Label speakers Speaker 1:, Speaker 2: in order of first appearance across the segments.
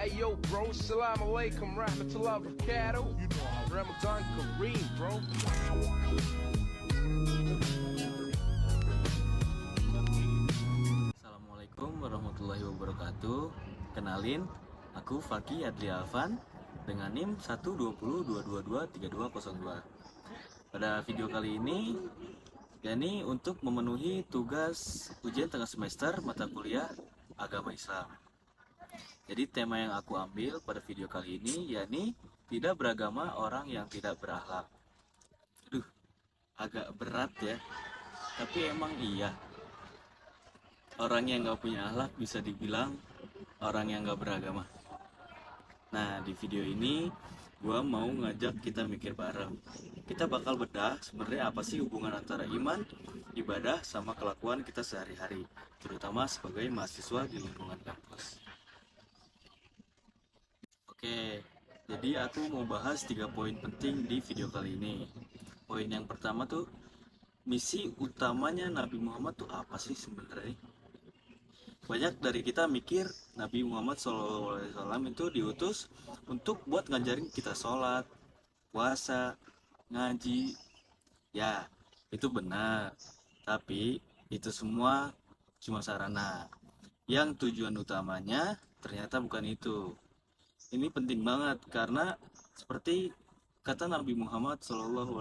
Speaker 1: Yo bro, Assalamualaikum warahmatullahi wabarakatuh. Ramadan Kareem bro.
Speaker 2: Assalamualaikum warahmatullahi wabarakatuh. Kenalin, aku Faki Adli Alvan dengan NIM 12022223202. Pada video kali ini, yakni untuk memenuhi tugas ujian tengah semester mata kuliah Agama Islam. Jadi tema yang aku ambil pada video kali ini yakni tidak beragama orang yang tidak berakhlak. Aduh, agak berat ya. Tapi emang iya, orang yang gak punya akhlak bisa dibilang orang yang gak beragama. Nah, di video ini gue mau ngajak kita mikir bareng. Kita bakal bedah sebenarnya apa sih hubungan antara iman, ibadah, sama kelakuan kita sehari-hari, terutama sebagai mahasiswa di lingkungan kampus. Oke, jadi aku mau bahas 3 poin penting di video kali ini. Poin yang pertama tuh, misi utamanya Nabi Muhammad tuh apa sih sebenarnya? Banyak dari kita mikir Nabi Muhammad SAW itu diutus untuk buat ngajarin kita sholat, puasa, ngaji. Ya, itu benar. Tapi itu semua cuma sarana. Yang tujuan utamanya ternyata bukan itu. Ini penting banget karena seperti kata Nabi Muhammad SAW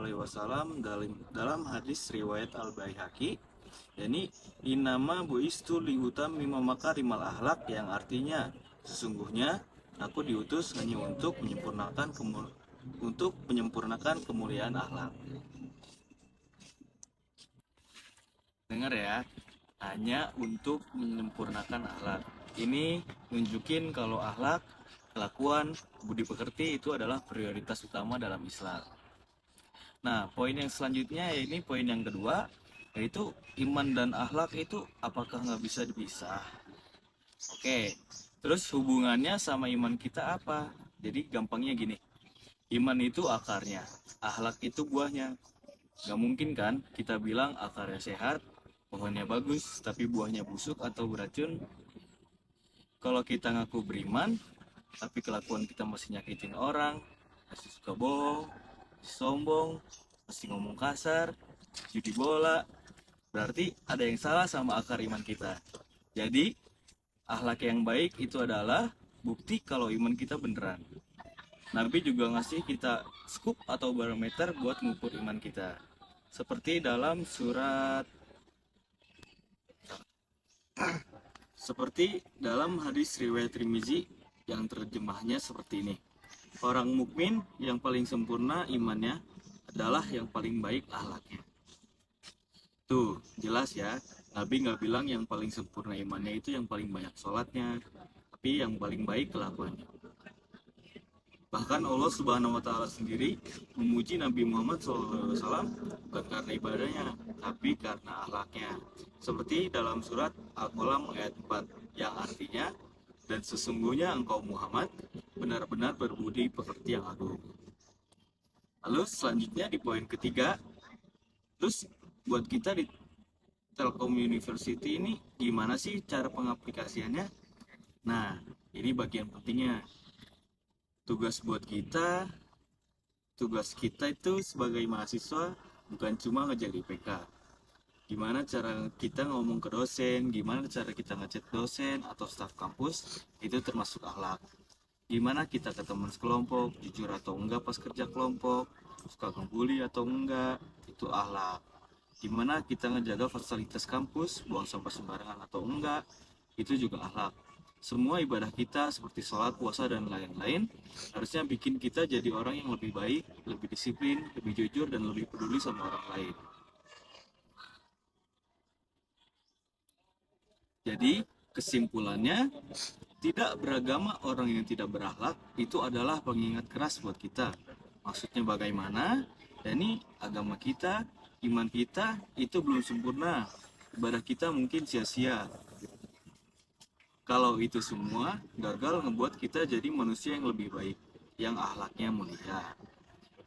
Speaker 2: dalam hadis riwayat Al-Baihaqi, yakni inama buistu liutamima makarimal akhlak, yang artinya sesungguhnya aku diutus hanya untuk menyempurnakan kemuliaan akhlak. Dengar ya, hanya untuk menyempurnakan akhlak. Ini nunjukin kalau akhlak, kelakuan, budi pekerti itu adalah prioritas utama dalam Islam. Nah, poin yang selanjutnya ini poin yang kedua, yaitu iman dan akhlak itu apakah nggak bisa dipisah? Oke, terus hubungannya sama iman kita apa? Jadi gampangnya gini, iman itu akarnya, akhlak itu buahnya. Gak mungkin kan kita bilang akarnya sehat, pohonnya bagus, tapi buahnya busuk atau beracun. Kalau kita ngaku beriman, tapi kelakuan kita masih nyakitin orang, masih suka bohong, masih sombong, masih ngomong kasar, judi bola, berarti ada yang salah sama akar iman kita. Jadi, akhlak yang baik itu adalah bukti kalau iman kita beneran. Nabi juga ngasih kita scoop atau barometer buat ngukur iman kita. Seperti dalam hadis riwayat Tirmizi yang terjemahnya seperti ini. Orang mukmin yang paling sempurna imannya adalah yang paling baik akhlaknya. Tuh, jelas ya. Nabi nggak bilang yang paling sempurna imannya itu yang paling banyak sholatnya, tapi yang paling baik kelakuannya. Bahkan Allah Subhanahu wa Ta'ala sendiri memuji Nabi Muhammad SAW bukan karena ibadahnya, tapi karena akhlaknya. Seperti dalam surat Al-Qalam ayat 4, yang artinya, dan sesungguhnya engkau Muhammad benar-benar berbudi pekerti yang agung. Lalu selanjutnya di poin ketiga, terus buat kita di Telkom University ini gimana sih cara pengaplikasiannya? Nah, ini bagian pentingnya. Tugas kita itu sebagai mahasiswa bukan cuma ngejar IPK. Gimana cara kita ngomong ke dosen, gimana cara kita ngechat dosen atau staf kampus, itu termasuk akhlak. Gimana kita ke teman sekelompok, jujur atau enggak pas kerja kelompok, suka ngebully atau enggak, itu akhlak. Gimana kita ngejaga fasilitas kampus, buang sampah sembarangan atau enggak, itu juga akhlak. Semua ibadah kita seperti sholat, puasa, dan lain-lain harusnya bikin kita jadi orang yang lebih baik, lebih disiplin, lebih jujur, dan lebih peduli sama orang lain. Jadi kesimpulannya, tidak beragama orang yang tidak berakhlak itu adalah pengingat keras buat kita. Maksudnya bagaimana? Ini agama kita, iman kita itu belum sempurna. Ibadah kita mungkin sia-sia. Kalau itu semua gagal ngebuat kita jadi manusia yang lebih baik, yang akhlaknya mulia.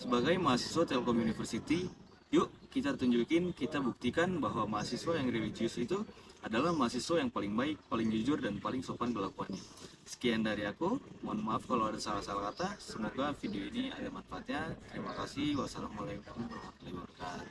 Speaker 2: Sebagai mahasiswa Telkom University, yuk kita buktikan bahwa mahasiswa yang religius itu adalah mahasiswa yang paling baik, paling jujur, dan paling sopan kelakuannya. Sekian dari aku, mohon maaf kalau ada salah-salah kata. Semoga video ini ada manfaatnya. Terima kasih. Wassalamualaikum warahmatullahi wabarakatuh.